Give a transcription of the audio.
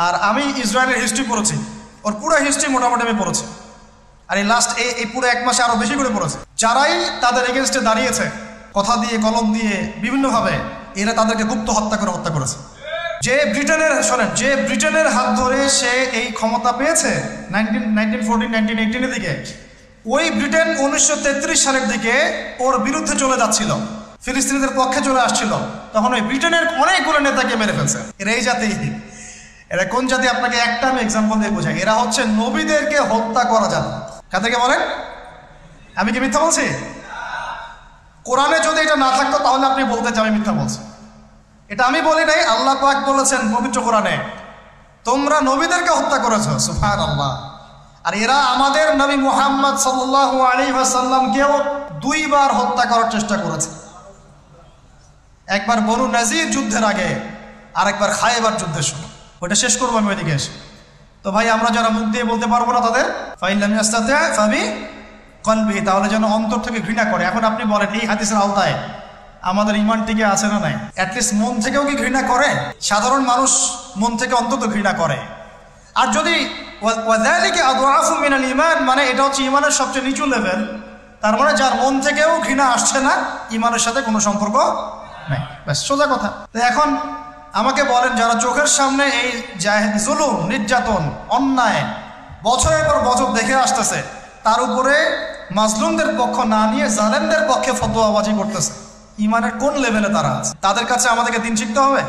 আর আমি ইসরায়েলের হিস্ট্রি পড়েছি, ওর পুরো হিস্ট্রি মোটামুটি আমি পড়েছি, আর এই লাস্ট এই পুরো 1 মাসে আরো বেশি করে পড়েছে। যারাই তাদের এগেনস্টে দাঁড়িয়েছে কথা দিয়ে কলম দিয়ে বিভিন্নভাবে, এরা তাদেরকে গুপ্ত হত্যা করেছে। যে ব্রিটেনের হাত ধরে সে এই ক্ষমতা পেয়েছে 1914-1918 এর দিকে, ওই ব্রিটেন 1933 সালের দিকে ওর বিরুদ্ধে চলে যাচ্ছিল, ফিলিস্তিনিদের পক্ষে চলে আসছিল, তখন ওই ব্রিটেনের অনেকগুলো নেতাকে মেরে ফেলছে। এরা এই জাতি, এরা কোন জাতি আপনাকে একটা আমি এক্সাম্পল দিয়ে বোঝাই। এরা হচ্ছে নবীদেরকে হত্যা করা জাতি। কাদেরকে বলেন? আমি কি মিথ্যা বলছি? কোরআনে যদি এটা না থাকতো তাহলে আপনি বলতেন যে আমি মিথ্যা বলছি। এটা আমি বলি নাই, আল্লাহ পাক বলেছেন পবিত্র কোরআনে, তোমরা নবীদেরকে হত্যা করেছো। সুবহানাল্লাহ। আর এরা আমাদের নবী মুহাম্মদ সাল্লাল্লাহু আলাইহি ওয়াসাল্লামকেও 2 বার হত্যা করার চেষ্টা করেছে। একবার বনু নাজির যুদ্ধের আগে, আরেকবার খায়বার যুদ্ধের সময়। ওইটা শেষ করবো আমি ওইদিকে এসে। তো ভাই, আমরা যারা মুখ দিয়ে বলতে পারবো না তাদের ফাইন লাম ইয়াস্তাতি ফাবি কলবিহি, তাহলে যেন অন্তর থেকে ঘৃণা করে। এখন আপনি বলেন এই হাদিসের আওতায় আমাদের ইমান টিকে আছে না নাই? অ্যাটলিস্ট মন থেকেও কি ঘৃণা করে? সাধারণ মানুষ মন থেকে অন্তত ঘৃণা করে। আর যদি ওয়াযালিকা আদআফু মিনাল ঈমান, মানে এটা হচ্ছে ইমানের সবচেয়ে নিচু লেভেল, তার মানে যার মন থেকেও ঘৃণা আসছে না, ইমানের সাথে কোনো সম্পর্ক নাই। ব্যাস, সোজা কথা। তো এখন আমাকে বলেন, যারা চোখের সামনে এই জুলুম, নির্যাতন, অন্যায় বছরের পর বছর দেখে আসতেছে, তার উপরে মাজলুমদের পক্ষ না নিয়ে জালেমদের পক্ষে ফতোয়াবাজি করতেছে, ইমানের কোন লেভেলে তারা আছে? তাদের কাছে আমাদেরকে দিন শিখতে হবে।